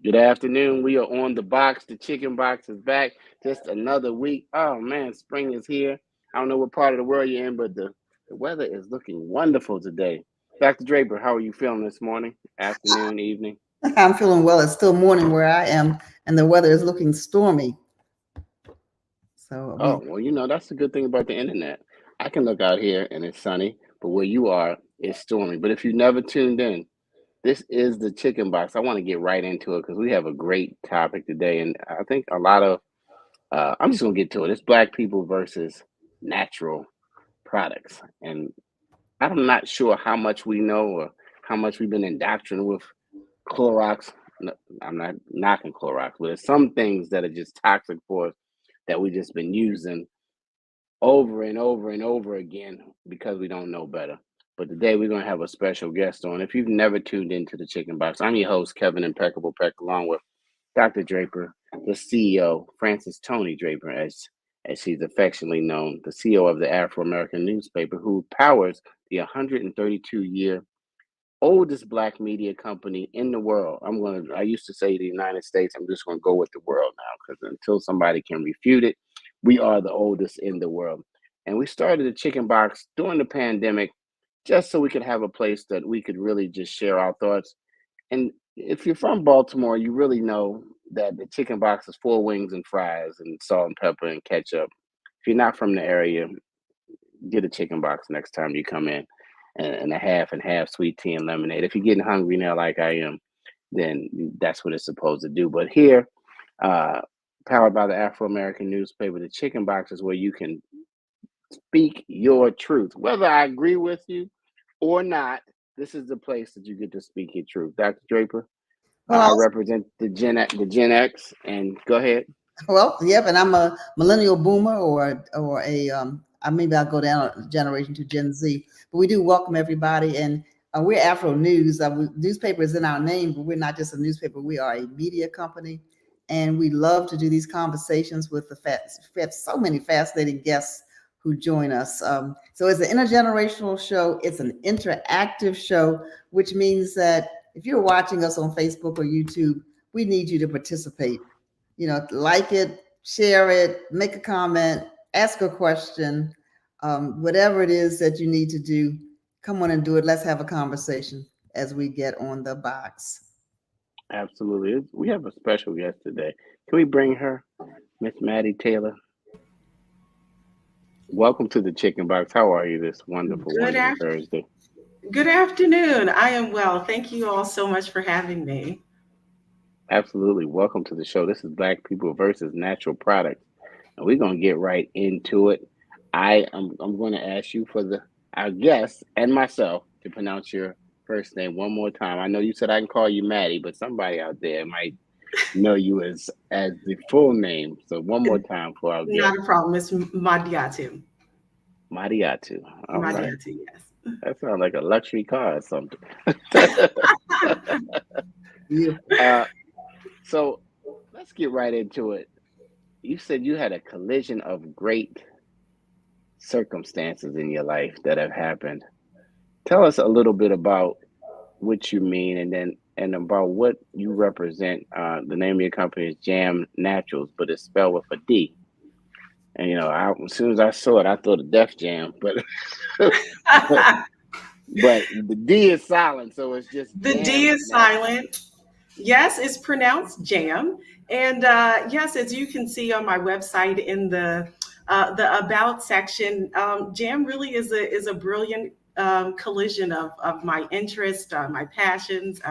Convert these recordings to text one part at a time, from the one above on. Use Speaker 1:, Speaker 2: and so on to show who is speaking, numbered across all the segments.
Speaker 1: Good afternoon. We are on the box. The chicken box is back. Just another week. Oh man, spring is here. I don't know what part of the world you're in, but the weather is looking wonderful today. Dr. Draper, how are you feeling this morning, afternoon, evening?
Speaker 2: I'm feeling well. It's still morning where I am, and the weather is looking stormy. So
Speaker 1: Oh,
Speaker 2: we,
Speaker 1: well, that's the good thing about the internet. I can look out here and it's sunny, but where you are, it's stormy. But if you never tuned in, this is the chicken box. I want to get right into it because we have a great topic today. And I think a lot of I'm just gonna get to it. It's black people versus natural products, and I'm not sure how much we know or how much we've been indoctrinated with Clorox. I'm not knocking Clorox, but there's some things that are just toxic for us that we just been using over and over and over again because we don't know better. But today we're gonna have a special guest on. If you've never tuned into the Chicken Box, I'm your host Kevin Impeccable Peck, along with Dr. Draper, the CEO, Frances Tony Draper, as she's affectionately known, the CEO of the Afro American newspaper, who powers the 132-year oldest black media company in the world. I used to say the United States, I'm just gonna go with the world now, because until somebody can refute it, we are the oldest in the world. And we started the chicken box during the pandemic just so we could have a place that we could really just share our thoughts. And if you're from Baltimore, you really know that the chicken box is four wings and fries and salt and pepper and ketchup. If you're not from the area, get a chicken box next time you come in, and a half and half sweet tea and lemonade. If you're getting hungry now, like I am, then that's what it's supposed to do. But here, uh, powered by the Afro American newspaper, the chicken box is where you can speak your truth. Whether I agree with you or not, this is the place that you get to speak your truth. Dr. Draper,
Speaker 2: well,
Speaker 1: I represent the Gen X, and go ahead.
Speaker 2: yep, and I'm a millennial boomer or a maybe I'll go down a generation to Gen Z. But we do welcome everybody, and we're Afro News. Newspaper is in our name, but we're not just a newspaper. We are a media company, and we love to do these conversations with so many fascinating guests who join us. So it's an intergenerational show. It's an interactive show, which means that if you're watching us on Facebook or YouTube, we need you to participate. Like it, share it, make a comment, ask a question, whatever it is that you need to do, come on and do it. Let's have a conversation as we get on the box.
Speaker 1: Absolutely. We have a special guest today. Can we bring her, Miss Maddie Taylor? Welcome to the Chicken Box. How are you this wonderful,
Speaker 3: Good
Speaker 1: wonderful
Speaker 3: af-
Speaker 1: Thursday?
Speaker 3: Good afternoon. I am well. Thank you all so much for having me.
Speaker 1: Absolutely. Welcome to the show. This is Black People versus Natural Products, and we're gonna get right into it. I'm going to ask you for the our guest and myself to pronounce your first name one more time. I know you said I can call you Maddie, but somebody out there might know you as the full name. So one more time for our
Speaker 3: Not
Speaker 1: guest,
Speaker 3: a problem. It's Madiatu.
Speaker 1: Mariatu. All right.
Speaker 3: Madiatu, yes.
Speaker 1: That sounds like a luxury car or something.
Speaker 2: Beautiful.
Speaker 1: uh, so let's get right into it. You said you had a collision of great circumstances in your life that have happened. Tell us a little bit about what you mean, and about what you represent. The name of your company is Jam Naturals, but it's spelled with a D. And as soon as I saw it, I thought of Def Jam, but but the D is silent, so it's just
Speaker 3: The D
Speaker 1: Jam
Speaker 3: is
Speaker 1: Naturals.
Speaker 3: silent. Yes, it's pronounced jam. And yes, as you can see on my website in the about section, jam really is a brilliant collision of my interest, my passions,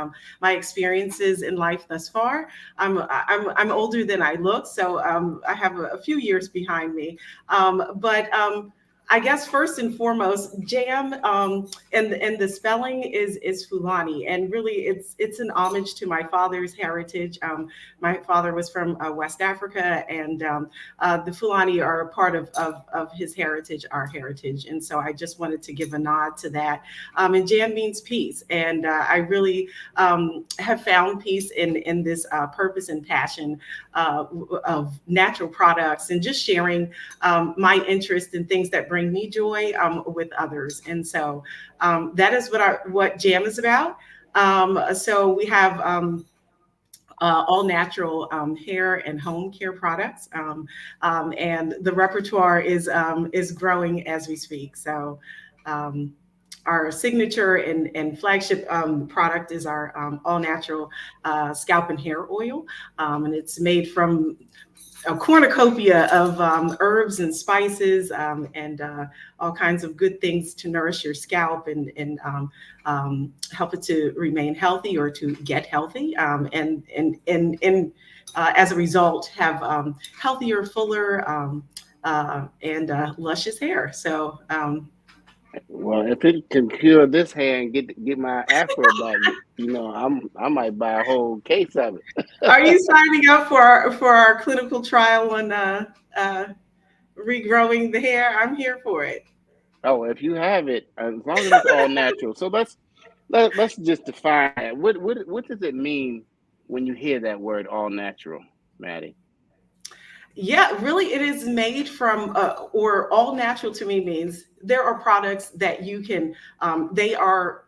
Speaker 3: my experiences in life thus far. I'm older than I look, so I have a few years behind me. But I guess first and foremost, jam and the spelling is Fulani, and really it's an homage to my father's heritage. My father was from West Africa, and the Fulani are a part of his heritage, our heritage, and so I just wanted to give a nod to that. And jam means peace, and I really have found peace in this purpose and passion of natural products and just sharing my interest in things that bring me joy with others. And so that is what Jam is about. So we have all natural hair and home care products, and the repertoire is growing as we speak. So. Our signature and flagship product is our all natural scalp and hair oil, and it's made from a cornucopia of herbs and spices, and all kinds of good things to nourish your scalp and help it to remain healthy or to get healthy, and as a result have healthier, fuller, and luscious hair. So
Speaker 1: Well, if it can cure this hair and get my afro back, I might buy a whole case of it.
Speaker 3: are you signing up for our clinical trial on regrowing the hair? I'm here for it.
Speaker 1: Oh, if you have it, as long as it's all natural. So let's just define it. What does it mean when you hear that word all natural, Maddie?
Speaker 3: Yeah, really, it is made from, or all natural to me means there are products that you can, they are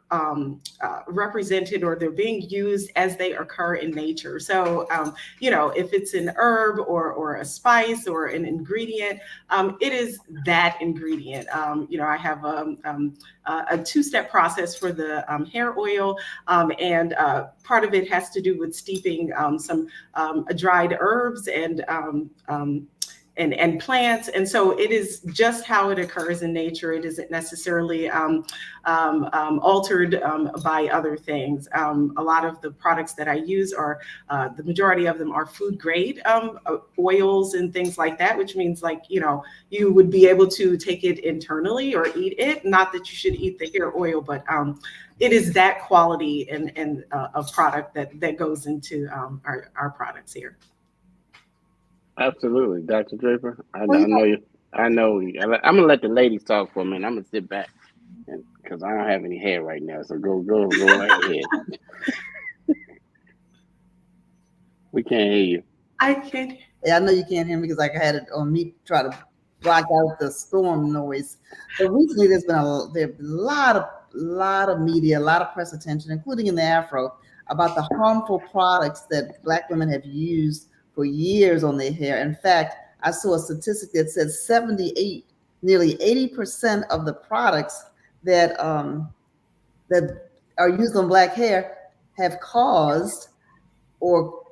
Speaker 3: represented or they're being used as they occur in nature. So, if it's an herb or a spice or an ingredient, it is that ingredient. I have a two-step process for the hair oil, and part of it has to do with steeping some dried herbs and plants. And so it is just how it occurs in nature. It isn't necessarily altered by other things. A lot of the products that I use are, the majority of them are food grade oils and things like that, which means you would be able to take it internally or eat it. Not that you should eat the hair oil, but it is that quality and of product that goes into our products here.
Speaker 1: Absolutely, Dr. Draper. I
Speaker 2: Well,
Speaker 1: know you. I know you. I'm gonna let the ladies talk for a minute. I'm gonna sit back, because I don't have any hair right now. So go right ahead. We can't hear you.
Speaker 3: I can't.
Speaker 2: Yeah, I know you can't hear me because I had it on me try to block out the storm noise. But recently, there's been a lot of media, a lot of press attention, including in the Afro, about the harmful products that Black women have used for years on their hair. In fact, I saw a statistic that said nearly 80% of the products that that are used on Black hair have caused or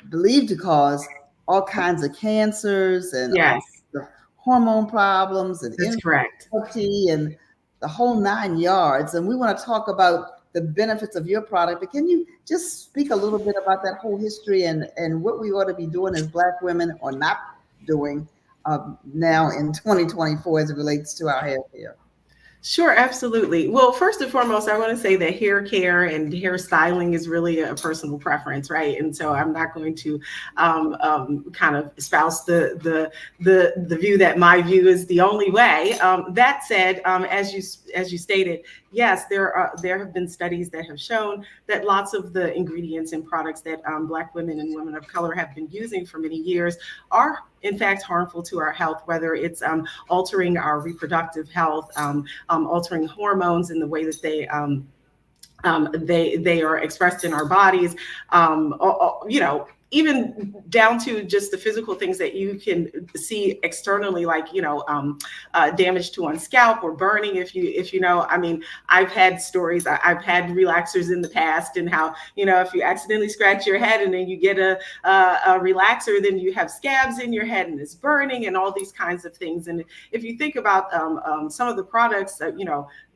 Speaker 2: believed to cause all kinds of cancers and
Speaker 3: Yes,
Speaker 2: the hormone problems and
Speaker 3: that's correct.
Speaker 2: infertility and the whole 9 yards. And we want to talk about the benefits of your product, but can you just speak a little bit about that whole history and what we ought to be doing as Black women or not doing now in 2024 as it relates to our hair care?
Speaker 3: Sure, absolutely. Well, first and foremost, I want to say that hair care and hair styling is really a personal preference, right? And so I'm not going to kind of espouse the view that my view is the only way. That said, as you stated, yes, there have been studies that have shown that lots of the ingredients and products that Black women and women of color have been using for many years are in fact harmful to our health, whether it's altering our reproductive health, altering hormones in the way that they are expressed in our bodies, even down to just the physical things that you can see externally, like damage to one's scalp or burning. If you know, I mean, I've had stories. I've had relaxers in the past, and how if you accidentally scratch your head and then you get a relaxer, then you have scabs in your head and it's burning and all these kinds of things. And if you think about some of the products that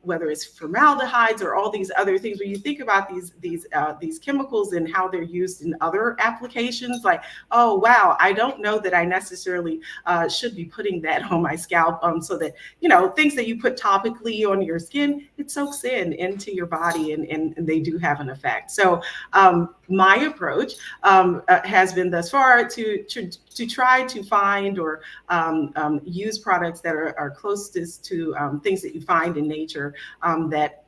Speaker 3: whether it's formaldehydes or all these other things, when you think about these chemicals and how they're used in other applications, like, oh wow, I don't know that I necessarily should be putting that on my scalp, so that things that you put topically on your skin, it soaks into your body, and they do have an effect. So my approach has been thus far to try to find or use products that are closest to things that you find in nature, that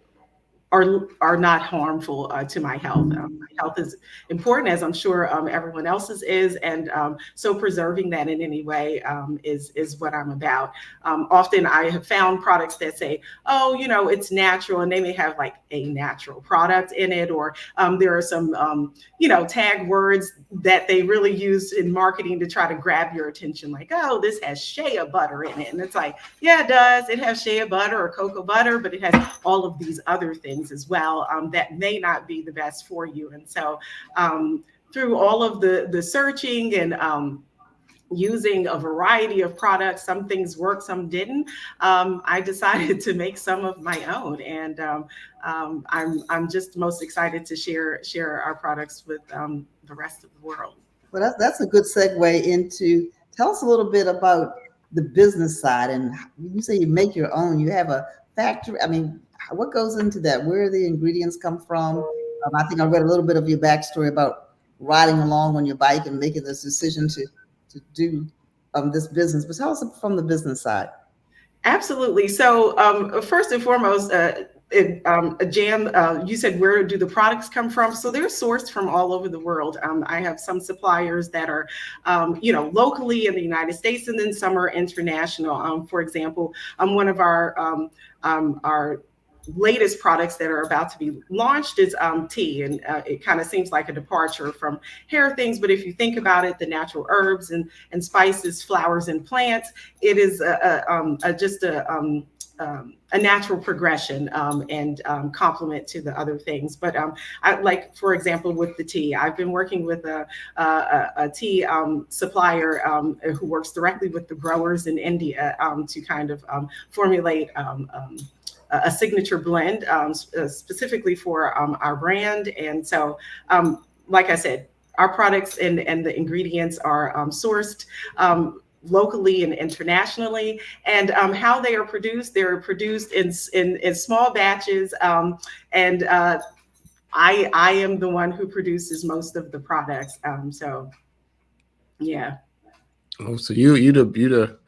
Speaker 3: are not harmful to my health. My health is important, as I'm sure everyone else's is, and so preserving that in any way is what I'm about. Often I have found products that say, oh, you know, it's natural, and they may have like a natural product in it, or there are some you know, tag words that they really use in marketing to try to grab your attention, like, oh, this has shea butter in it, and it's like, yeah, it does. It has shea butter or cocoa butter, but it has all of these other things as well that may not be the best for you. And so through all of the searching and using a variety of products, some things worked, some didn't, I decided to make some of my own. And I'm just most excited to share our products with the rest of the world.
Speaker 2: Well, that's a good segue into, tell us a little bit about the business side. And you say you make your own, you have a factory. I mean, what goes into that? Where do the ingredients come from? I think I read a little bit of your backstory about riding along on your bike and making this decision to do this business. But tell us from the business side.
Speaker 3: Absolutely. So first and foremost, Jam, you said, where do the products come from? So they're sourced from all over the world. I have some suppliers that are, you know, locally in the United States, and then some are international. For example, one of our latest products that are about to be launched is tea, and it kind of seems like a departure from hair things, but if you think about it, the natural herbs and spices, flowers, and plants, it is just a natural progression and complement to the other things. But I, like, for example, with the tea, I've been working with a tea supplier who works directly with the growers in India to kind of formulate a signature blend specifically for our brand. And so, like I said, our products and the ingredients are sourced locally and internationally, and how they are produced, they're produced in small batches, and I am the one who produces most of the products. So yeah.
Speaker 1: Oh, so you the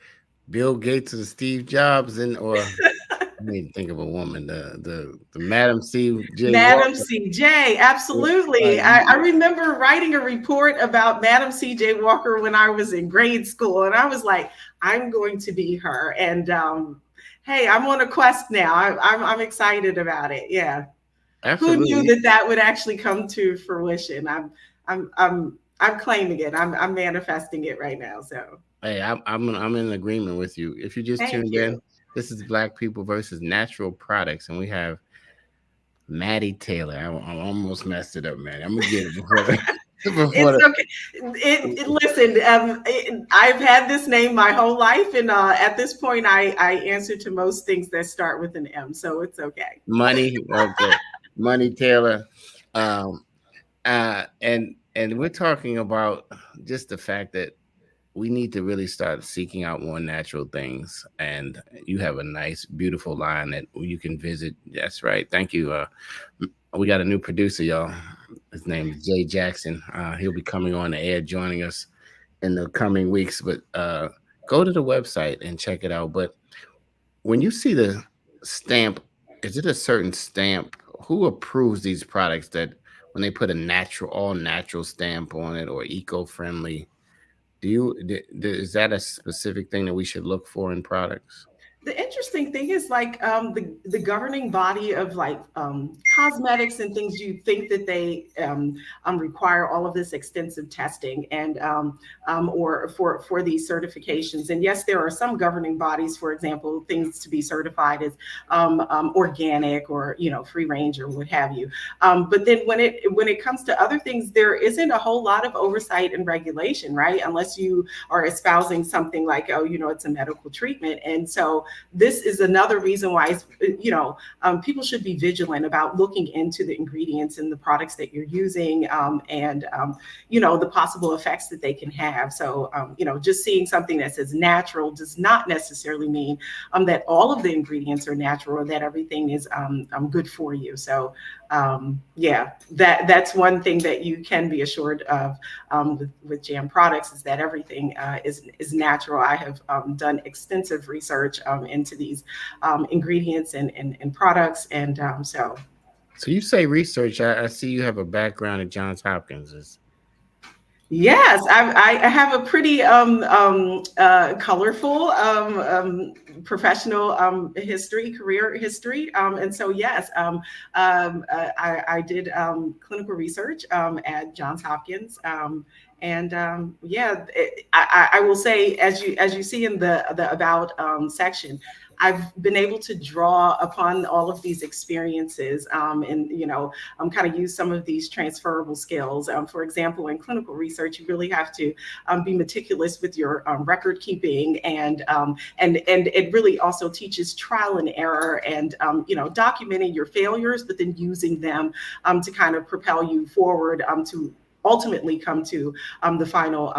Speaker 1: Bill Gates or the Steve Jobs, and or I mean, think of a woman, the Madam CJ.
Speaker 3: Madam CJ, absolutely. I remember writing a report about Madam CJ Walker when I was in grade school, and I was like, I'm going to be her. And hey, I'm on a quest now. I'm excited about it. Yeah.
Speaker 1: Absolutely.
Speaker 3: Who knew that would actually come to fruition? I'm claiming it. I'm manifesting it right now. So
Speaker 1: hey, I'm in agreement with you. If you just tuned in, this is Black People versus Natural Products, and we have Maddie Taylor. I almost messed it up, man. I'm gonna get it before.
Speaker 3: It's okay. Listen, I've had this name my whole life, and at this point, I answer to most things that start with an M, so it's okay.
Speaker 1: Money, okay. Money Taylor, and we're talking about just the fact that we need to really start seeking out more natural things. And you have a nice, beautiful line that you can visit. That's right. Thank you. We got a new producer, y'all. His name is Jay Jackson. He'll be coming on the air, joining us in the coming weeks. But go to the website and check it out. But when you see the stamp, is it a certain stamp? Who approves these products that when they put a all natural stamp on it, or eco-friendly? Is that a specific thing that we should look for in products?
Speaker 3: The interesting thing is, like, the governing body of like cosmetics and things, you think that they require all of this extensive testing and or for these certifications. And yes, there are some governing bodies, for example, things to be certified as organic or, you know, free range or what have you. But then when it comes to other things, there isn't a whole lot of oversight and regulation, right? Unless you are espousing something like, oh, you know, it's a medical treatment. And so this is another reason why, you know, people should be vigilant about looking into the ingredients in the products that you're using, and you know, the possible effects that they can have. So you know, just seeing something that says natural does not necessarily mean that all of the ingredients are natural or that everything is good for you. So yeah, that's one thing that you can be assured of with Jam products, is that everything is natural. I have done extensive research into these ingredients and products, and so
Speaker 1: So you say research. I see you have a background at Johns Hopkins.
Speaker 3: Yes, I have a pretty colorful professional history, career history, and so yes, I did clinical research at Johns Hopkins, and yeah, I will say, as you see in the about section, I've been able to draw upon all of these experiences, and kind of use some of these transferable skills. For example, in clinical research, you really have to be meticulous with your record keeping, and it really also teaches trial and error, and documenting your failures, but then using them to kind of propel you forward, to ultimately come to the final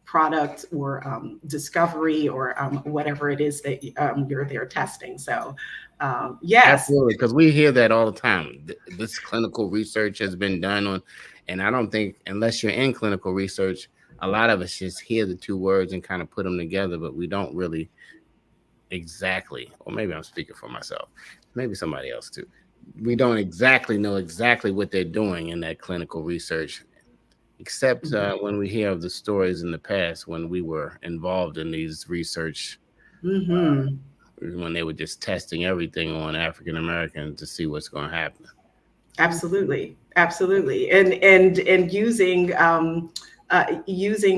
Speaker 3: product or discovery, or whatever it is that you're there testing. So yes.
Speaker 1: Absolutely, because we hear that all the time. This clinical research has been done on, and I don't think, unless you're in clinical research, a lot of us just hear the two words and kind of put them together, but we don't really exactly, or maybe I'm speaking for myself, maybe somebody else too. We don't exactly know exactly what they're doing in that clinical research, except when we hear of the stories in the past when we were involved in these research,
Speaker 3: Mm-hmm.
Speaker 1: when they were just testing everything on African Americans to see what's going to happen.
Speaker 3: Absolutely, absolutely, and using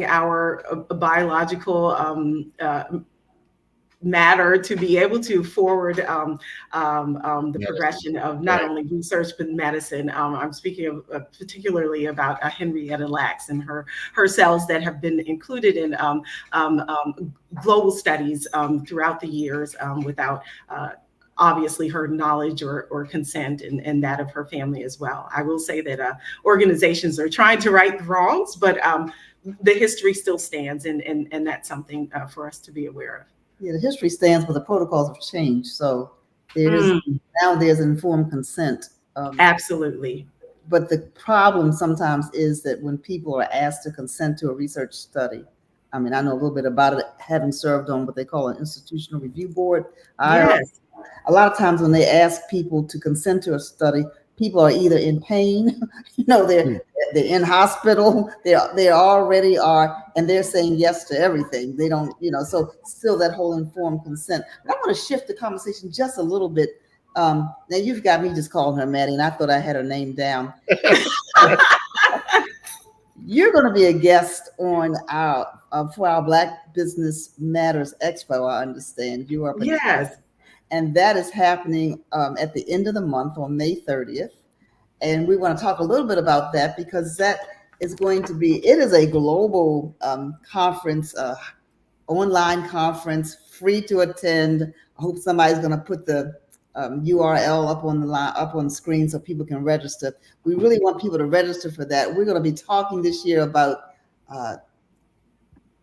Speaker 3: our biological matter to be able to forward the
Speaker 1: Medicine.
Speaker 3: progression of not
Speaker 1: Right.
Speaker 3: only research but medicine. I'm speaking of particularly about Henrietta Lacks and her cells that have been included in global studies throughout the years, without obviously her knowledge or consent, and that of her family as well. I will say that organizations are trying to right the wrongs, but the history still stands, and that's something for us to be aware of.
Speaker 2: Yeah, the history stands, but the protocols have changed. So there's informed consent.
Speaker 3: Absolutely.
Speaker 2: But the problem sometimes is that when people are asked to consent to a research study, I mean, I know a little bit about it, having served on what they call an institutional review board.
Speaker 3: Yes.
Speaker 2: A lot of times when they ask people to consent to a study, people are either in pain, they're in hospital, they already are, and they're saying yes to everything. They don't, so still that whole informed consent. But I want to shift the conversation just a little bit. Now you've got me just calling her Maddie, and I thought I had her name down. You're going to be a guest on for our Black Business Matters Expo. I understand you are.
Speaker 3: Yes.
Speaker 2: And that is happening at the end of the month on May 30th. And we want to talk a little bit about that because that is going to be, it is a global conference, online conference, free to attend. I hope somebody's going to put the URL up on the screen so people can register. We really want people to register for that. We're going to be talking this year about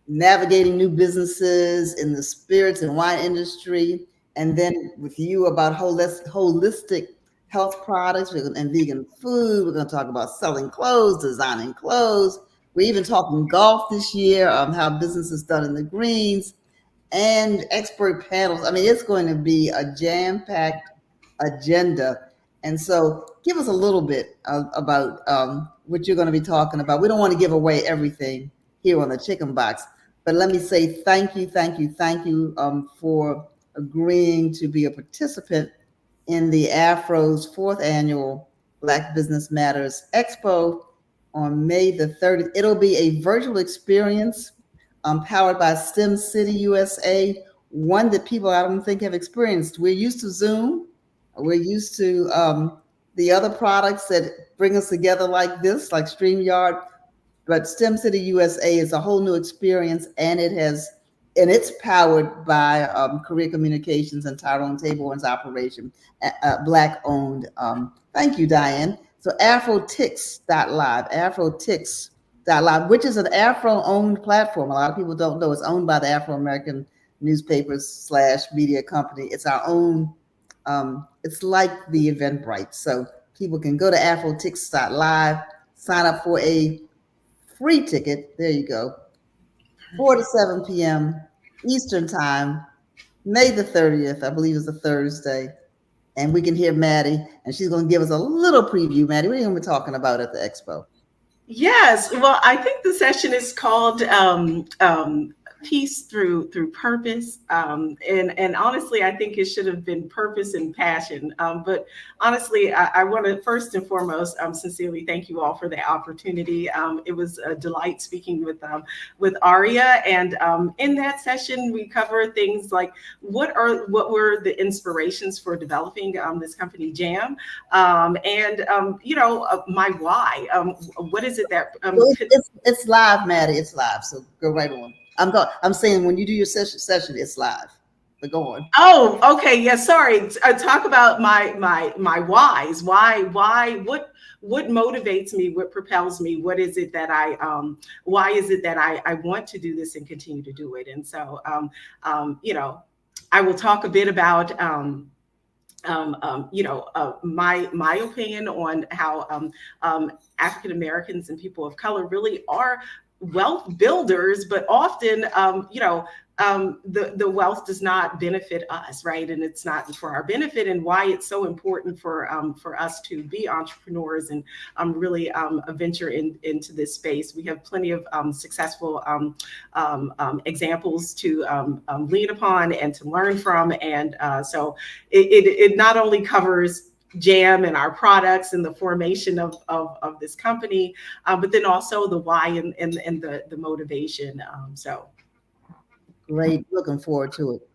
Speaker 2: navigating new businesses in the spirits and wine industry, and then with you about holistic health products and vegan food. We're going to talk about selling clothes, designing clothes. We're even talking golf this year, how business is done in the greens, and expert panels. I mean, it's going to be a jam-packed agenda. And so give us a little bit about what you're going to be talking about. We don't want to give away everything here on the Chicken Box, but let me say thank you for agreeing to be a participant in the Afro's 4th annual Black Business Matters Expo on May the 30th. It'll be a virtual experience powered by STEM City USA, one that people I don't think have experienced. We're used to Zoom. We're used to the other products that bring us together like this, like StreamYard, but STEM City USA is a whole new experience, and it's powered by Career Communications and Tyrone Taborn's operation, Black owned. Thank you, Diane. So Afrotix.live, which is an Afro-owned platform. A lot of people don't know it's owned by the Afro-American Newspapers / media company. It's our own. It's like the Eventbrite. So people can go to Afrotix.live, sign up for a free ticket. There you go. 4 to 7 p.m. Eastern Time, May the 30th, I believe is a Thursday. and we can hear Maddie, and she's going to give us a little preview. Maddie, what are you going to be talking about at the expo?
Speaker 3: Yes, well, I think the session is called "Peace Through Purpose," and honestly, I think it should have been "Purpose and Passion." But honestly, I want to first and foremost sincerely thank you all for the opportunity. It was a delight speaking with Aria, and in that session, we cover things like what were the inspirations for developing this company, Jam, and my why. What is it that
Speaker 2: it's live, Maddie? It's live, so go right on. I'm saying when you do your session, it's live. But go on.
Speaker 3: Oh, okay. Yeah, sorry. Talk about my whys. Why? What motivates me? What propels me? What is it that why is it that I want to do this and continue to do it? And so, I will talk a bit about my opinion on how African Americans and people of color really are wealth builders, but often, the wealth does not benefit us, right? And it's not for our benefit, and why it's so important for us to be entrepreneurs and really venture into this space. We have plenty of successful examples to lean upon and to learn from, and so it not only covers Jam and our products and the formation of this company, but then also the why and the motivation. So
Speaker 2: great, looking forward to it.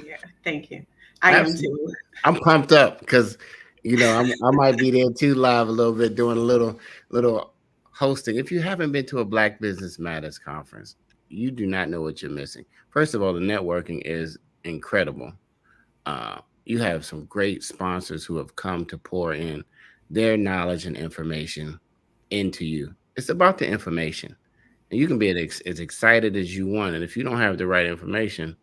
Speaker 3: yeah, thank you. I am too.
Speaker 1: I'm pumped up because I might be there too live a little bit doing a little hosting. If you haven't been to a Black Business Matters conference, you do not know what you're missing. First of all, the networking is incredible. You have some great sponsors who have come to pour in their knowledge and information into you. It's about the information. And you can be as excited as you want. And if you don't have the right information,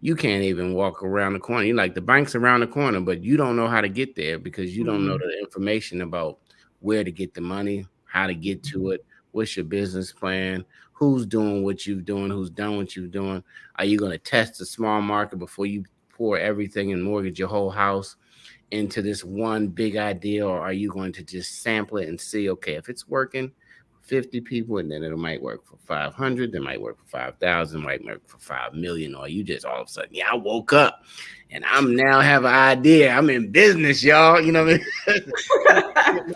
Speaker 1: you can't even walk around the corner. You're like, the bank's around the corner, but you don't know how to get there because you don't know the information about where to get the money, how to get to it, what's your business plan, who's doing what you're doing, who's done what you're doing. Are you going to test the small market before you pour everything and mortgage your whole house into this one big idea, or are you going to just sample it and see, okay, if it's working for 50 people, and then it might work for 500, it might work for 5,000, might work for 5 million, or you just all of a sudden, I woke up and I'm now have an idea. I'm in business, y'all. You know what I mean?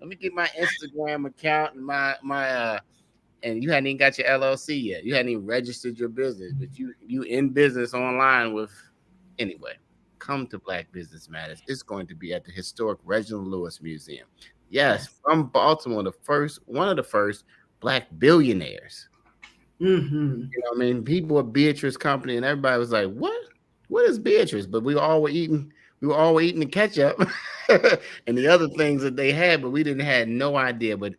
Speaker 1: Let me get my Instagram account and my and you hadn't even got your LLC yet. You hadn't even registered your business, but you in business online with. Anyway, come to Black Business Matters. It's going to be at the historic Reginald Lewis Museum. Yes, from Baltimore, one of the first Black billionaires.
Speaker 3: Mm-hmm.
Speaker 1: I mean, people at Beatrice Company, and everybody was like, "What? What is Beatrice?" But we were all eating the ketchup and the other things that they had, but we had no idea. But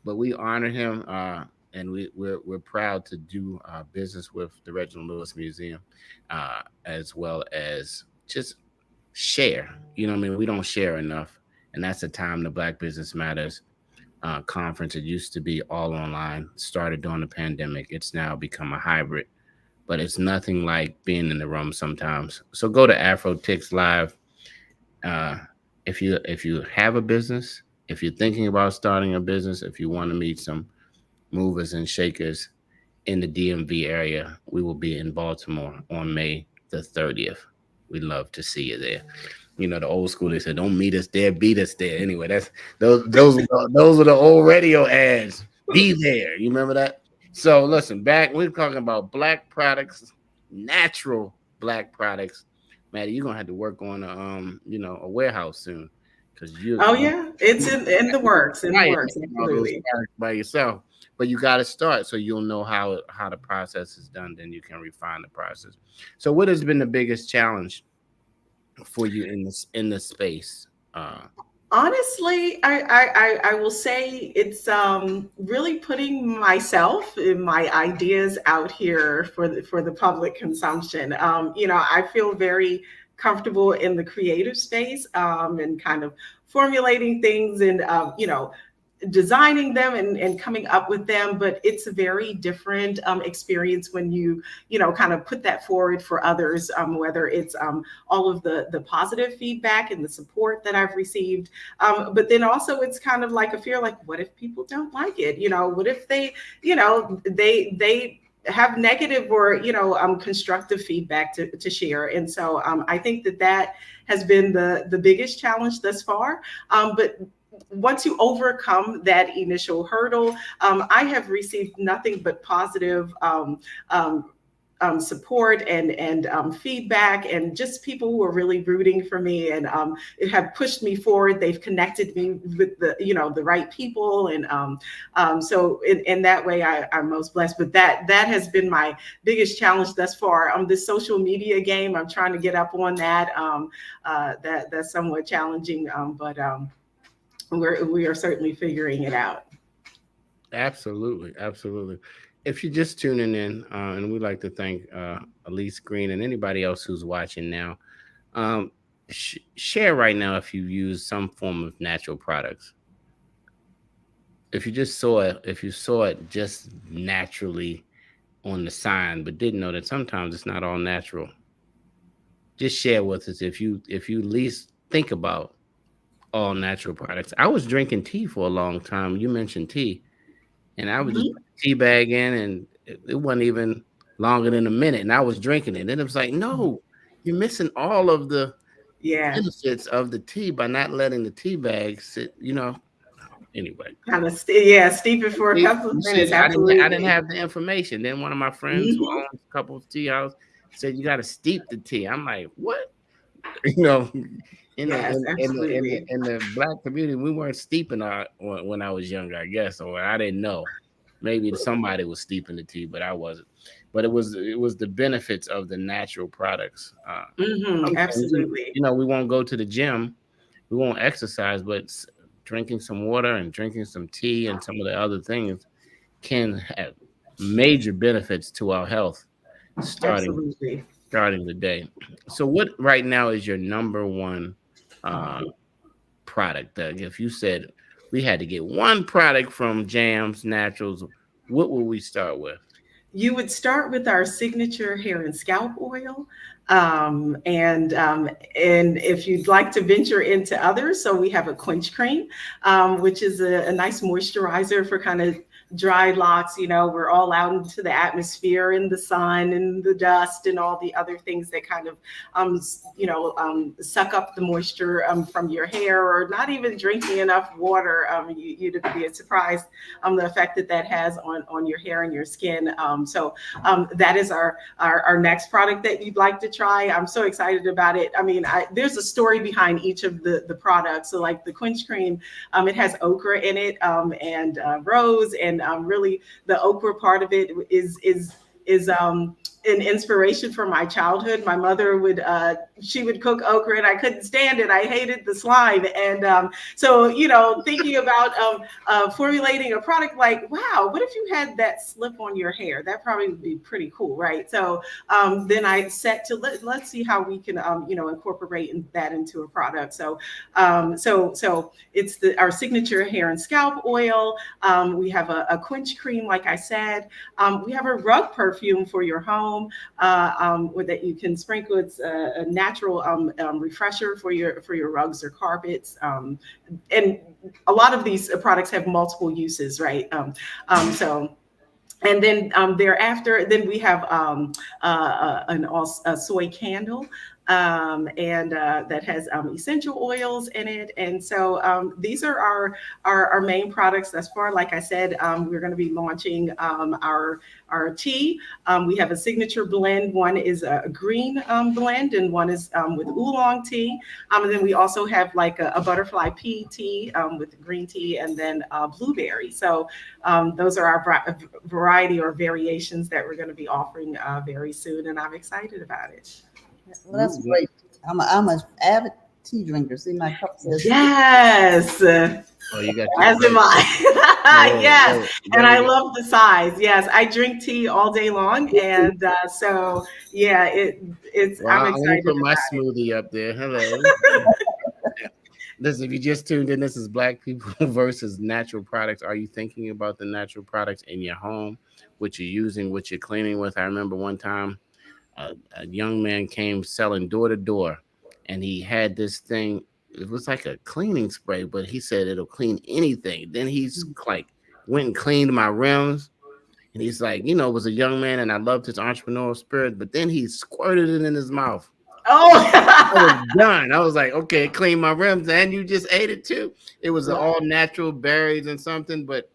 Speaker 1: we honor him. And we're proud to do business with the Reginald Lewis Museum, as well as just share. You know what I mean? We don't share enough. And that's the time the Black Business Matters conference. It used to be all online, started during the pandemic. It's now become a hybrid, but it's nothing like being in the room sometimes. So go to AfroTix Live. If you have a business, if you're thinking about starting a business, if you want to meet some movers and shakers in the DMV area, we will be in Baltimore on May the 30th. We'd love to see you there. The old school, they said, don't meet us there, beat us there. Anyway, that's those were the old radio ads. Be there. You remember that? So listen, we're talking about Black products, natural Black products. Maddie, you're gonna have to work on a warehouse soon.
Speaker 3: It's in the works. Absolutely.
Speaker 1: By yourself. But you got to start so you'll know how the process is done. Then you can refine the process. So what has been the biggest challenge for you in this space?
Speaker 3: Honestly, I will say it's really putting myself and my ideas out here for the public consumption. I feel very comfortable in the creative space and kind of formulating things and designing them and coming up with them, but it's a very different experience when you kind of put that forward for others, whether it's all of the positive feedback and the support that I've received, but then also it's kind of like a fear, like, what if people don't like it? What if they have negative or constructive feedback to share? And so I think that has been the biggest challenge thus far, but once you overcome that initial hurdle, I have received nothing but positive support and feedback, and just people who are really rooting for me and it have pushed me forward. They've connected me with the right people, and so in that way I'm most blessed. But that has been my biggest challenge thus far. The social media game, I'm trying to get up on that. That's somewhat challenging, but we are certainly figuring it out.
Speaker 1: Absolutely. If you're just tuning in, and we'd like to thank Elise Green and anybody else who's watching now, share right now if you use some form of natural products. If you saw it just naturally on the sign, but didn't know that sometimes it's not all natural, just share with us if you at least think about all natural products. I was drinking tea for a long time. You mentioned tea, and I would just put the tea bag in, and it wasn't even longer than a minute, and I was drinking it. And it was like, no, you're missing all of the benefits of the tea by not letting the tea bag sit. Anyway,
Speaker 3: kind of steep it for a couple of minutes.
Speaker 1: I didn't have the information. Then one of my friends who owns a couple of tea houses said you got to steep the tea. I'm like, what? In the Black community, we weren't steeping when I was younger, I guess, or I didn't know. Maybe somebody was steeping the tea, but I wasn't. But it was the benefits of the natural products.
Speaker 3: Absolutely.
Speaker 1: We won't go to the gym, we won't exercise, but drinking some water and drinking some tea and some of the other things can have major benefits to our health starting the day. So what right now is your number one product? If you said we had to get one product from Jams Naturals, what would we start with?
Speaker 3: You would start with our signature hair and scalp oil. And if you'd like to venture into others, so we have a quench cream, which is a nice moisturizer for kind of dry locks. We're all out into the atmosphere and the sun and the dust and all the other things that kind of suck up the moisture from your hair, or not even drinking enough water. You'd be surprised the effect that has on your hair and your skin. So that is our next product that you'd like to try. I'm so excited about it. I mean, there's a story behind each of the products. So like the quench cream, it has okra in it, and rose, and really the okra part of it is an inspiration from my childhood. My mother would cook okra, and I couldn't stand it. I hated the slime. And so, thinking about formulating a product, like, wow, what if you had that slip on your hair? That probably would be pretty cool, right? So then I set to let's see how we can, incorporate that into a product. So it's our signature hair and scalp oil. We have a quench cream, like I said. We have a rug perfume for your home. That you can sprinkle. It's a natural refresher for your rugs or carpets, and a lot of these products have multiple uses, right? And then thereafter, then we have a soy candle, and that has essential oils in it. And so these are our main products thus far. Like I said, we're going to be launching our tea. We have a signature blend. One is a green blend, and one is with oolong tea. And then we also have like a butterfly pea tea with green tea, and then blueberry. So those are our variety or variations that we're going to be offering very soon, and I'm excited about it.
Speaker 2: Well, that's great. I'm an avid tea drinker. See, my cup says
Speaker 3: yes.
Speaker 1: Oh, you got
Speaker 3: as am I. Yes, and I love the size. Yes, I drink tea all day long, and so yeah, it's.
Speaker 1: Well,
Speaker 3: I'm excited.
Speaker 1: I'm gonna put my smoothie up there. Hello. Listen, if you just tuned in, this is Black People versus Natural Products. Are you thinking about the natural products in your home, what you're using, what you're cleaning with? I remember one time a young man came selling door to door, and he had this thing. It was like a cleaning spray, but he said it'll clean anything. Then he's like, went and cleaned my rims. And he's like, was a young man, and I loved his entrepreneurial spirit, but then he squirted it in his mouth. I was
Speaker 3: Oh,
Speaker 1: done. I was like, okay, clean my rims, and you just ate it too. It was all natural berries and something, but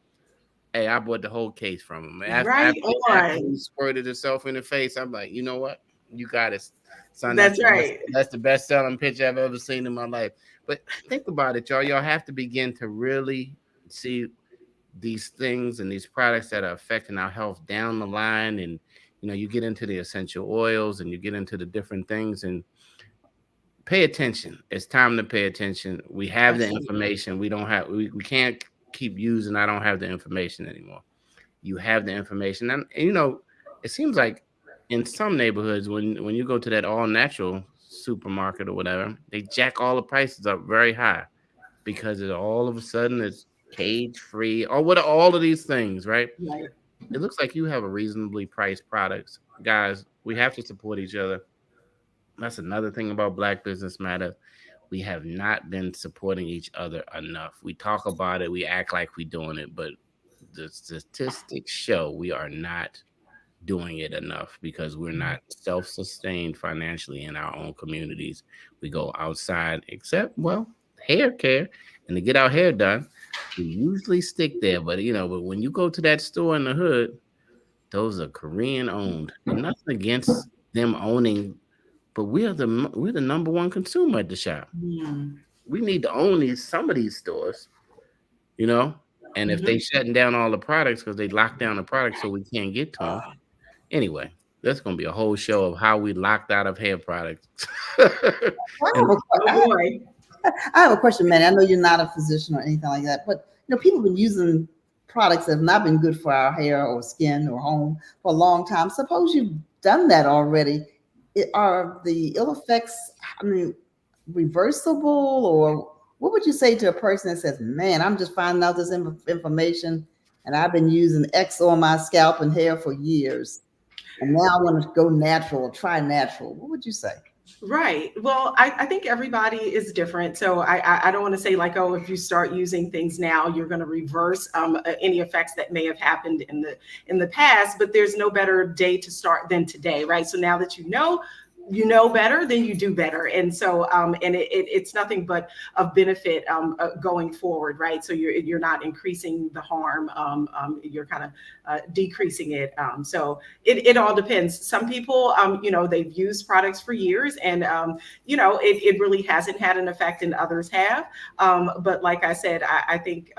Speaker 1: hey, I bought the whole case from him.
Speaker 3: right
Speaker 1: After he
Speaker 3: on.
Speaker 1: squirted himself in the face, I'm like, you know what? You got it, son.
Speaker 3: That's right.
Speaker 1: That's the best selling picture I've ever seen in my life. But think about it, y'all. Y'all have to begin to really see these things and these products that are affecting our health down the line. And you get into the essential oils and you get into the different things and pay attention. It's time to pay attention. We have the
Speaker 3: Absolutely.
Speaker 1: information. We can't keep using I don't have the information anymore. You have the information. And it seems like in some neighborhoods when you go to that all natural supermarket or whatever, they jack all the prices up very high because all of a sudden it's cage free or what are all of these things, right?
Speaker 3: Right.
Speaker 1: It looks like you have a reasonably priced products. Guys, we have to support each other. That's another thing about Black Business Matter. We have not been supporting each other enough. We talk about it, we act like we're doing it, but the statistics show we are not doing it enough because we're not self-sustained financially in our own communities. We go outside, except hair care, and to get our hair done, we usually stick there. But but when you go to that store in the hood, those are Korean owned. And nothing against them owning, but we're the number one consumer at the shop.
Speaker 3: Mm.
Speaker 1: We need to own some of these stores, And if they shutting down all the products because they locked down the products so we can't get to them. Anyway, that's going to be a whole show of how we locked out of hair products. And
Speaker 3: Oh boy.
Speaker 2: I have a question, Manny. I know you're not a physician or anything like that, but people have been using products that have not been good for our hair or skin or home for a long time. Suppose you've done that already. Are the ill effects, reversible, or what would you say to a person that says, "Man, I'm just finding out this information, and I've been using X on my scalp and hair for years, and now I want to go natural, try natural"? What would you say?
Speaker 3: Right. Well, I think everybody is different. So I don't want to say like, oh, if you start using things now, you're going to reverse any effects that may have happened in the past. But there's no better day to start than today, right? So now that you know better, then you do better. And so and it's nothing but of benefit going forward, right? So you're not increasing the harm, you're kind of decreasing it. So it all depends. Some people, they've used products for years and it really hasn't had an effect, and others have. But like I said, I think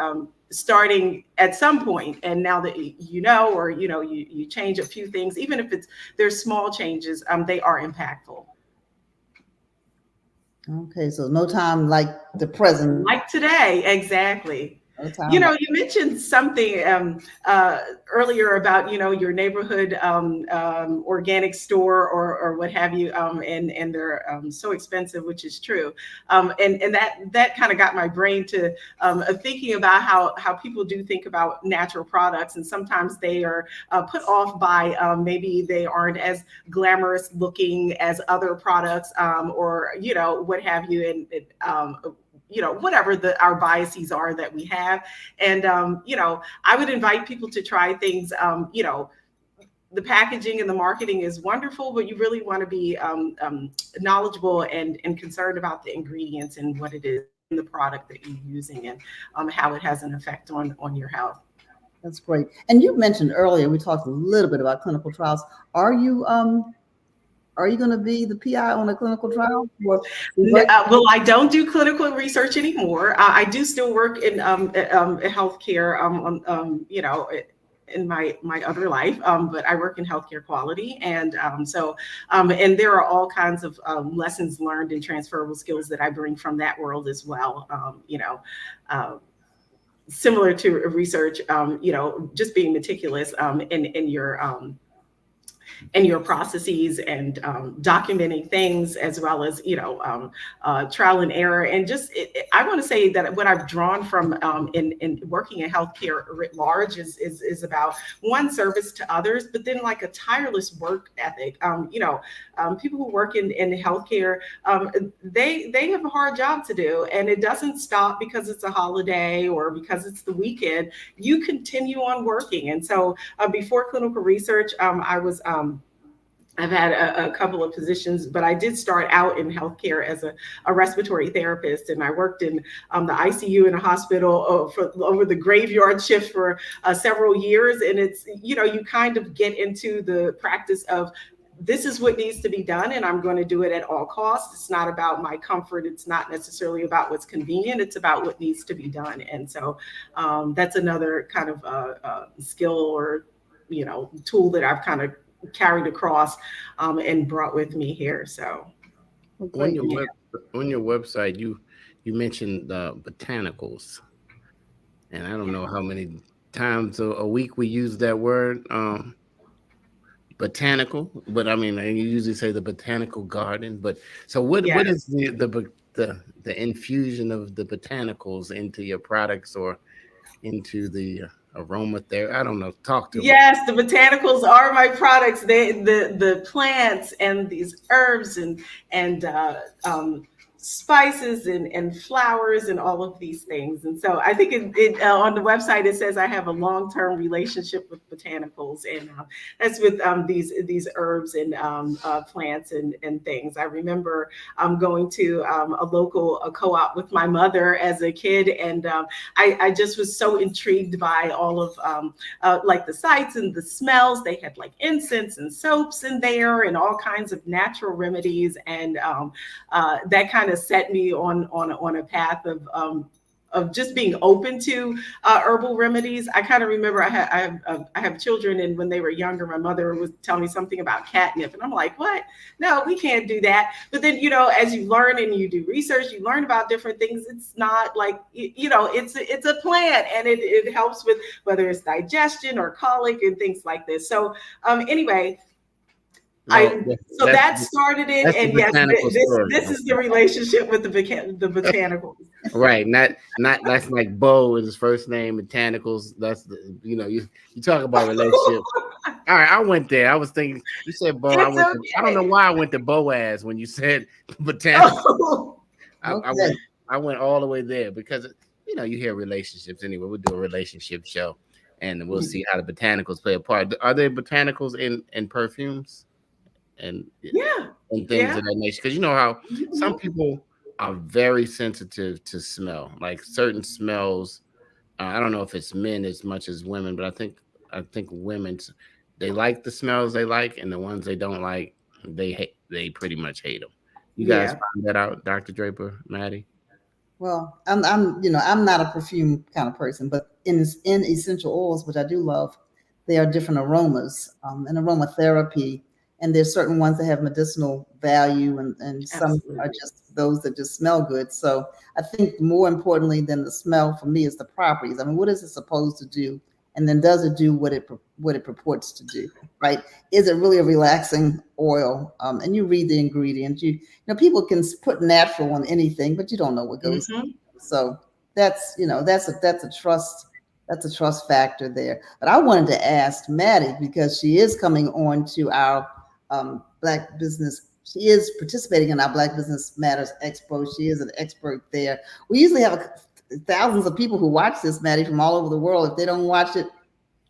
Speaker 3: starting at some point, and now that you change a few things, even if there's small changes, they are impactful.
Speaker 2: Okay, so no time like the present.
Speaker 3: Like today, exactly.
Speaker 2: No time
Speaker 3: You mentioned something earlier about your neighborhood organic store or what have you, and they're so expensive, which is true, and that kind of got my brain to thinking about how people do think about natural products, and sometimes they are put off by maybe they aren't as glamorous looking as other products, or what have you, and whatever our biases are that we have. And, I would invite people to try things. The packaging and the marketing is wonderful, but you really want to be knowledgeable and concerned about the ingredients and what it is in the product that you're using, and how it has an effect on your health.
Speaker 2: That's great. And you mentioned earlier, we talked a little bit about clinical trials. Are you going to be the PI on a clinical trial?
Speaker 3: Well, I don't do clinical research anymore. I do still work in healthcare, in my other life, but I work in healthcare quality, and and there are all kinds of lessons learned and transferable skills that I bring from that world as well. Similar to research, just being meticulous in your and your processes and documenting things, as well as trial and error. And just I want to say that what I've drawn from in working in healthcare writ large is about one, service to others, but then like a tireless work ethic. People who work in healthcare, they have a hard job to do, and it doesn't stop because it's a holiday or because it's the weekend. You continue on working. And so before clinical research, I've had a couple of positions, but I did start out in healthcare as a respiratory therapist, and I worked in the ICU in a hospital over the graveyard shift for several years. And it's, you kind of get into the practice of, this is what needs to be done, and I'm going to do it at all costs. It's not about my comfort. It's not necessarily about what's convenient. It's about what needs to be done. And so that's another kind of skill or, tool that I've kind of carried across and brought with me here. So
Speaker 1: on your website, you mentioned botanicals, and I don't know how many times a week we use that word, botanical, but I mean, you usually say the botanical garden. But so what is the infusion of the botanicals into your products or into the aromatherapy? I don't know. Talk to me.
Speaker 3: Yes, the botanicals are my products. The plants and these herbs and spices and flowers and all of these things. And so I think it on the website it says I have a long-term relationship with botanicals, and that's with these herbs and plants and things. I remember going to a local co-op with my mother as a kid, and I just was so intrigued by all of like the sights and the smells. They had like incense and soaps in there and all kinds of natural remedies, and that kind of set me on a path of just being open to herbal remedies. I kind of remember I have children, and when they were younger, my mother would tell me something about catnip, and I'm like, what? No, we can't do that. But then, as you learn and you do research, you learn about different things. It's not like, it's a plant, and it helps with whether it's digestion or colic and things like this. So anyway, that started it, and yes, this is the relationship with the botanicals.
Speaker 1: Right, not that's like Bo is his first name, botanicals. That's the you talk about relationship. All right, I went there. I was thinking you said Bo. I don't know why I went to Boaz when you said botanicals. Oh, okay. I went all the way there because you hear relationships anyway. We'll do a relationship show, and we'll see how the botanicals play a part. Are there botanicals in perfumes? And things of that nature, because how some people are very sensitive to smell, like certain smells. I don't know if it's men as much as women, but I think women, they like the smells they like, and the ones they don't like, they pretty much hate them. You guys find that out, Dr. Draper, Maddie?
Speaker 2: Well, I'm not a perfume kind of person, but in essential oils, which I do love, there are different aromas and aromatherapy. And there's certain ones that have medicinal value, and some are just those that just smell good. So I think more importantly than the smell for me is the properties. I mean, what is it supposed to do? And then does it do what it purports to do, right? Is it really a relaxing oil? And you read the ingredients. People can put natural on anything, but you don't know what goes in. So that's a trust. That's a trust factor there. But I wanted to ask Maddie, because she is coming on to our Black Business. She is participating in our Black Business Matters Expo. She is an expert there. We usually have thousands of people who watch this, Maddie, from all over the world. If they don't watch it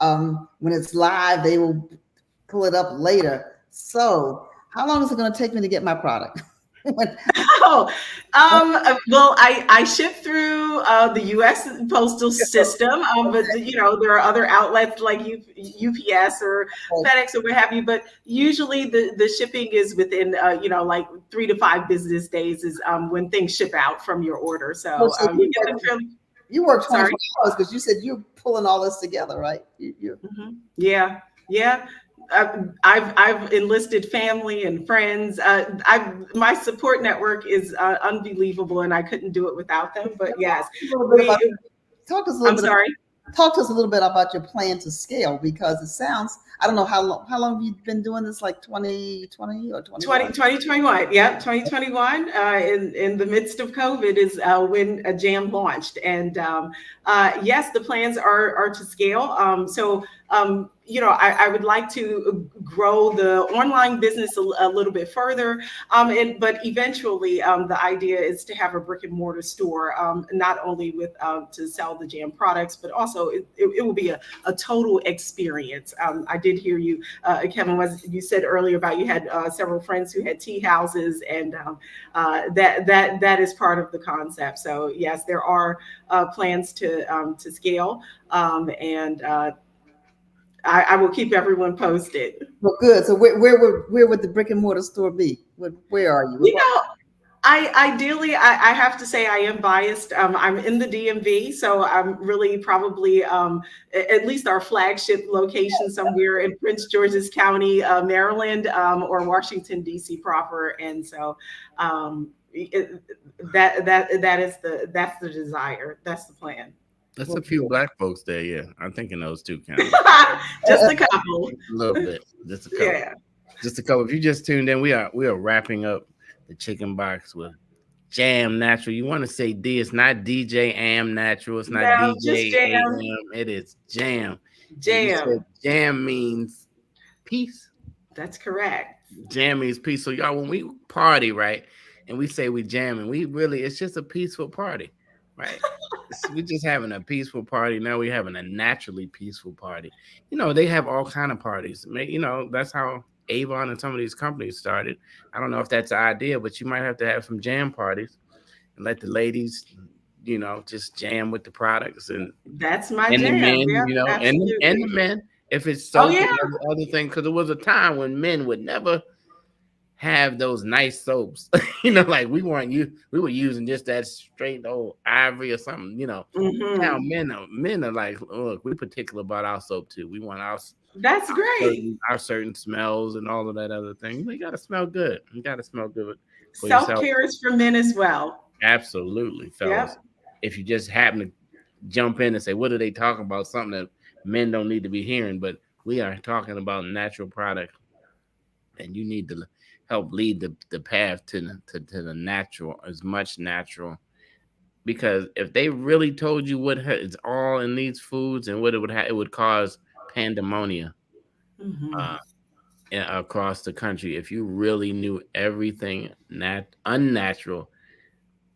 Speaker 2: when it's live, they will pull it up later. So how long is it going to take me to get my product?
Speaker 3: Well, I ship through the U.S. postal system, but there are other outlets like UPS or FedEx or what have you. But usually the shipping is within like 3 to 5 business days is when things ship out from your order. So
Speaker 2: you work 24 hours because you said you're pulling all this together, right?
Speaker 3: Yeah. I've enlisted family and friends. My support network is unbelievable, and I couldn't do it without them. But yes,
Speaker 2: talk to us a little bit.
Speaker 3: I'm sorry.
Speaker 2: talk to us a little bit about your plan to scale, because it sounds, I don't know how long have you been doing this, like 2020 or 21?
Speaker 3: 2021. Yep, 2021. In the midst of COVID is when Jam launched, and yes, the plans are to scale. I would like to grow the online business a little bit further, but eventually, the idea is to have a brick and mortar store, not only with to sell the Jam products, but also it will be a total experience. I did hear you, Kevin, you said earlier about you had several friends who had tea houses, and that is part of the concept. So yes, there are plans to scale, and I will keep everyone posted.
Speaker 2: Well, good. So where would the brick and mortar store be? Where are you?
Speaker 3: Ideally, I have to say I am biased. I'm in the DMV, so I'm really probably at least our flagship location somewhere in Prince George's County, Maryland, or Washington D.C. proper. And so that's the desire. That's the plan.
Speaker 1: That's a few Black folks there, yeah. I'm thinking those two counties.
Speaker 3: Just a couple.
Speaker 1: A little bit. Just a couple.
Speaker 3: Yeah.
Speaker 1: Just a couple. If you just tuned in, we are wrapping up the Chicken Box with Jam Natural. You want to say D, it's not DJ Am Natural. It's not DJ AM. It is Jam. Jam means peace.
Speaker 3: That's correct.
Speaker 1: Jam means peace. So y'all, when we party, right, and we say we jamming, it's just a peaceful party. Right. We're just having a peaceful party. Now we're having a naturally peaceful party. They have all kind of parties. That's how Avon and some of these companies started. I don't know if that's the idea, but you might have to have some jam parties and let the ladies, just jam with the products. And
Speaker 3: that's my
Speaker 1: and
Speaker 3: jam.
Speaker 1: The men, and the men, if it's so other thing, because there was a time when men would never have those nice soaps, like we were using just that straight old ivory or something,
Speaker 3: Mm-hmm.
Speaker 1: Now men are like, look, we're particular about our soap too. We want
Speaker 3: that's great.
Speaker 1: Our certain smells and all of that other thing. You got to smell good. You got to smell good.
Speaker 3: Self-care is for men as well.
Speaker 1: Absolutely, fellas. Yep. If you just happen to jump in and say, what are they talking about? Something that men don't need to be hearing, but we are talking about natural product, and you need to help lead the path to the natural, as much natural, because if they really told you what is all in these foods and what it would cause pandemonium across the country if you really knew everything unnatural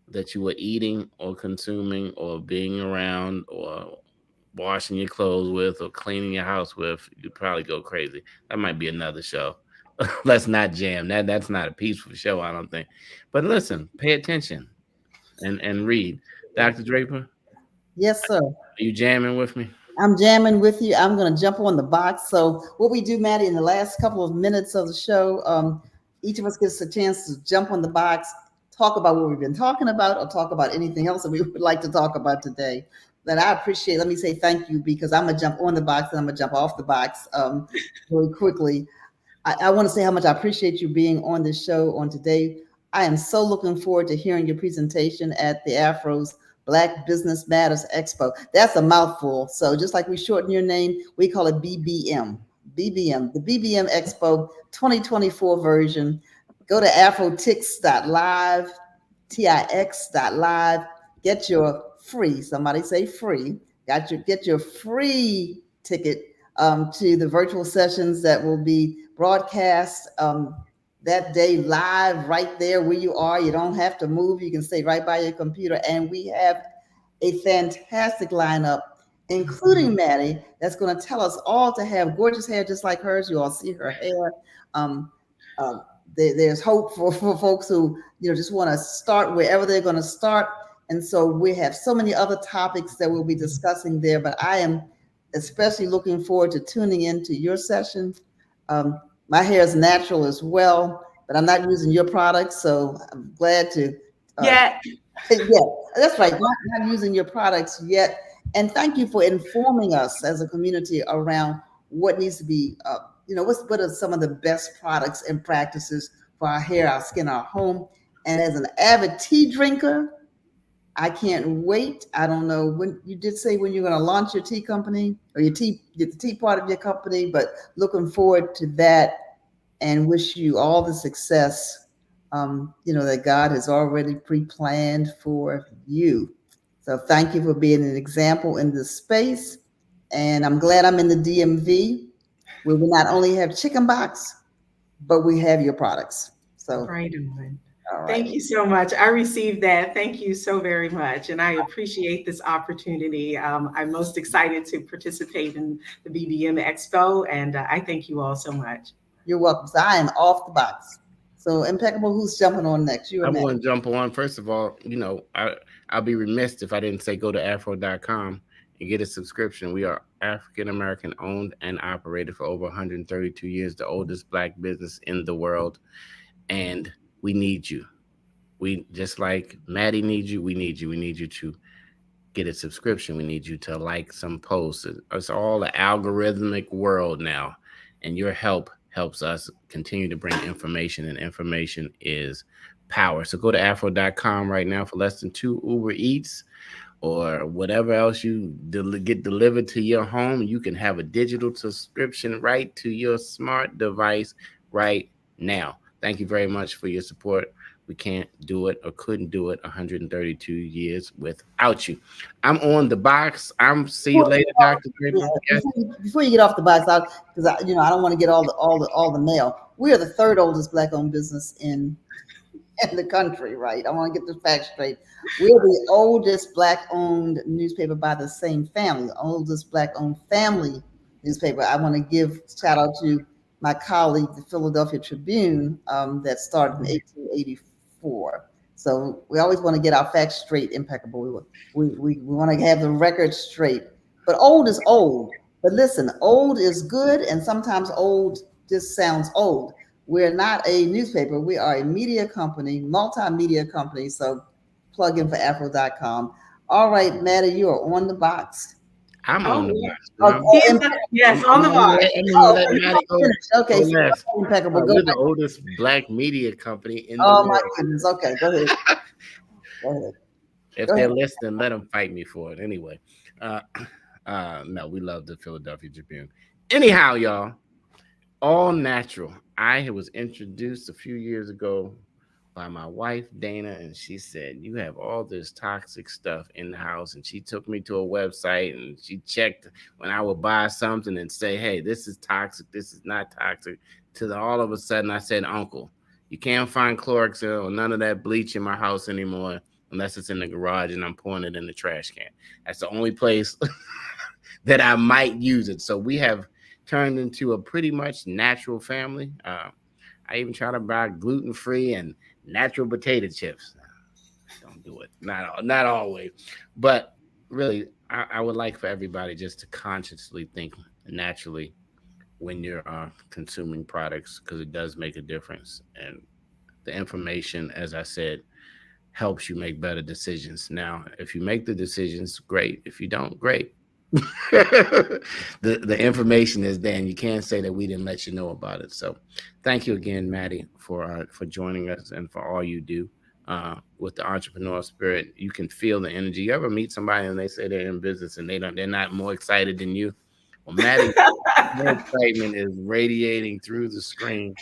Speaker 1: that you were eating or consuming or being around or washing your clothes with or cleaning your house with. You'd probably go crazy. That might be another show. Let's not jam. That's not a peaceful show, I don't think. But listen, pay attention and read. Dr. Draper?
Speaker 2: Yes, sir. Are
Speaker 1: you jamming with me?
Speaker 2: I'm jamming with you. I'm going to jump on the box. So what we do, Maddie, in the last couple of minutes of the show, each of us gets a chance to jump on the box, talk about what we've been talking about, or talk about anything else that we would like to talk about today. That I appreciate. Let me say thank you, because I'm going to jump on the box and I'm going to jump off the box really quickly. I want to say how much I appreciate you being on this show on today. I am so looking forward to hearing your presentation at the Afro's Black Business Matters Expo. That's a mouthful. So just like we shorten your name, we call it BBM. BBM, the BBM Expo 2024 version. Go to afrotix.live, TIX.live. Get your free, somebody say free, get your free ticket to the virtual sessions that will be broadcast that day live right there where you are. You don't have to move. You can stay right by your computer. And we have a fantastic lineup, including Maddie, that's going to tell us all to have gorgeous hair just like hers. You all see her hair. There's hope for folks who just want to start wherever they're going to start. And so we have so many other topics that we'll be discussing there. But I am especially looking forward to tuning into your session. My hair is natural as well, but I'm not using your products, so I'm glad to. Yeah, that's right. Not using your products yet. And thank you for informing us as a community around what needs to be, what are some of the best products and practices for our hair, our skin, our home. And as an avid tea drinker, I can't wait. I don't know when you did say when you're going to launch your tea company or the tea part of your company, but looking forward to that and wish you all the success, that God has already pre-planned for you. So thank you for being an example in this space. And I'm glad I'm in the DMV where we not only have Chicken Box, but we have your products. So,
Speaker 3: Right on.
Speaker 2: all right.
Speaker 3: Thank you so much. I received that. Thank you so very much. And I appreciate this opportunity. I'm most excited to participate in the BBM Expo. And I thank you all so much.
Speaker 2: You're welcome. So I am off the box. So Impeccable, who's jumping on next? You or
Speaker 1: I
Speaker 2: Matt?
Speaker 1: want to jump on. First of all, I'll be remiss if I didn't say go to afro.com and get a subscription. We are African American owned and operated for over 132 years, the oldest Black business in the world. And we need you. We just like Maddie needs you. We need you. We need you to get a subscription. We need you to like some posts. It's all the algorithmic world now. And your help helps us continue to bring information, and information is power. So go to afro.com right now for less than $2 Uber Eats or whatever else you get delivered to your home. You can have a digital subscription right to your smart device right now. Thank you very much for your support. We can't do it or couldn't do it 132 years without you. I'm on the box. See you later, Dr. Draper. Yes.
Speaker 2: Before you get off the box, because I don't want to get all the mail. We are the third oldest Black-owned business in the country, right? I want to get the facts straight. We're the oldest Black-owned newspaper by the same family, the oldest Black-owned family newspaper. I want to give shout out to my colleague, the Philadelphia Tribune, that started in 1884. So we always want to get our facts straight, Impeccable. We want to have the record straight. But old is old. But listen, old is good, and sometimes old just sounds old. We're not a newspaper. We are a media company, multimedia company. So plug in for afro.com. All right, Maddie, you are on the box.
Speaker 1: I'm on the box.
Speaker 3: Yes, on the box.
Speaker 2: Okay, so Impeccable.
Speaker 1: We're the oldest Black media company in the
Speaker 2: world.
Speaker 1: Oh my
Speaker 2: goodness. Okay, go ahead. Go ahead.
Speaker 1: If they're listening, let them fight me for it. Anyway, no, we love the Philadelphia Tribune. Anyhow, y'all, all natural. I was introduced a few years ago by my wife, Dana, and she said, you have all this toxic stuff in the house. And she took me to a website and she checked when I would buy something and say, hey, this is toxic. This is not toxic. All of a sudden I said, Uncle, you can't find Clorox or none of that bleach in my house anymore unless it's in the garage and I'm pouring it in the trash can. That's the only place that I might use it. So we have turned into a pretty much natural family. I even try to buy gluten-free and natural potato chips. Don't do it. Not always. But really, I would like for everybody just to consciously think naturally when you're consuming products, because it does make a difference. And the information, as I said, helps you make better decisions. Now, if you make the decisions, great. If you don't, great. the information is there, and you can't say that we didn't let you know about it. So thank you again, Maddie, for joining us and for all you do with the entrepreneur spirit. You can feel the energy. You ever meet somebody and they say they're in business and they're not more excited than you? Well, Maddie's excitement is radiating through the screen,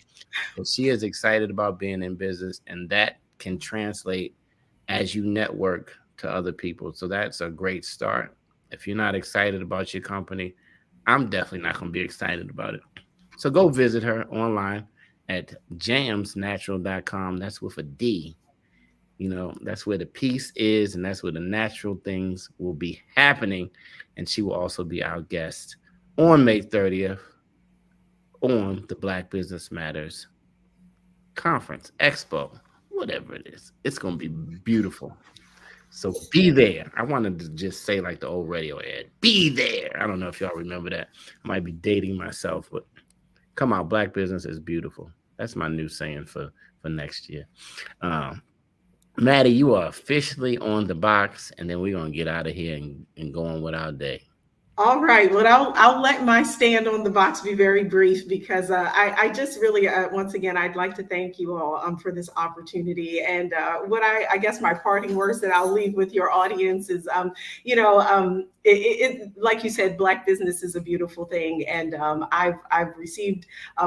Speaker 1: and she is excited about being in business, and that can translate as you network to other people. So that's a great start. If you're not excited about your company, I'm definitely not going to be excited about it. So go visit her online at jamsnatural.com. That's with a D. That's where the peace is, and that's where the natural things will be happening. And she will also be our guest on May 30th on the Black Business Matters Conference, Expo, whatever it is. It's going to be beautiful. So be there. I wanted to just say like the old radio ad, be there. I don't know if y'all remember that. I might be dating myself, but come on, Black business is beautiful. That's my new saying for next year. Maddie, you are officially on the box, and then we're going to get out of here and go on with our day.
Speaker 3: All right. Well, I'll let my stand on the box be very brief because I just really, once again, I'd like to thank you all for this opportunity. And what I guess my parting words that I'll leave with your audience is, like you said, Black business is a beautiful thing. And I've received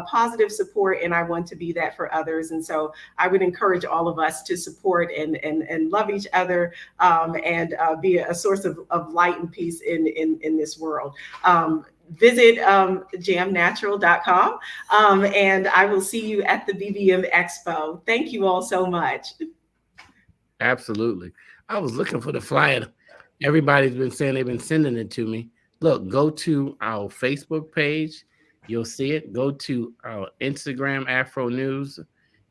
Speaker 3: positive support, and I want to be that for others. And so I would encourage all of us to support and love each other, and be a source of light and peace in this world. Visit jamnatural.com, and I will see you at the BBM Expo. Thank you all so much.
Speaker 4: Absolutely. I was looking for the flyer. Everybody's been saying they've been sending it to me. Look, go to our Facebook page. You'll see it. Go to our Instagram, Afro News.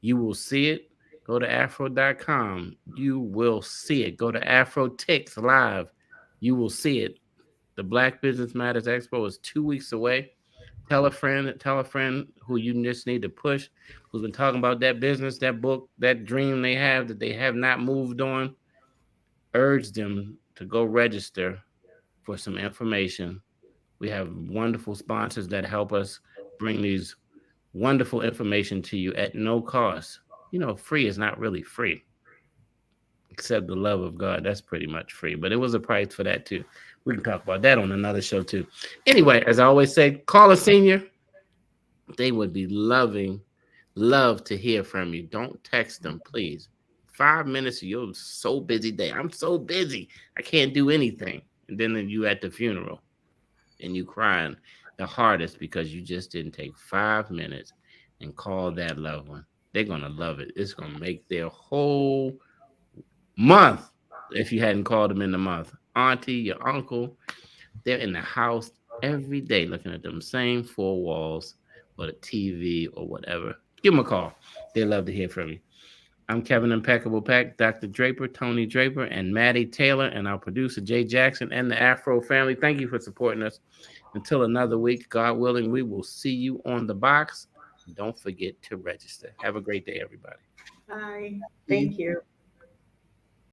Speaker 4: You will see it. Go to afro.com. You will see it. Go to Afro Ticks Live. You will see it. The Black Business Matters Expo is 2 weeks away. Tell a friend who you just need to push, who's been talking about that business, that book, that dream they have that they have not moved on. Urge them to go register for some information. We have wonderful sponsors that help us bring these wonderful information to you at no cost. You know, free is not really free, except the love of God. That's pretty much free, but it was a price for that too. We can talk about that on another show too. Anyway, as I always say, call a senior. They would be love to hear from you. Don't text them, please. 5 minutes of your so busy day. I'm so busy. I can't do anything. And then you at the funeral and you crying the hardest because you just didn't take 5 minutes and call that loved one. They're going to love it. It's going to make their whole month if you hadn't called them in the month. Auntie, your uncle, they're in the house every day looking at them same four walls or the TV or whatever. Give them a call. They love to hear from you. I'm Kevin Impeccable Peck, Dr. Draper, Tony Draper, and Maddie Taylor, and our producer, Jay Jackson, and the Afro family. Thank you for supporting us. Until another week, God willing, we will see you on the box. Don't forget to register. Have a great day, everybody.
Speaker 3: Bye. Thank you.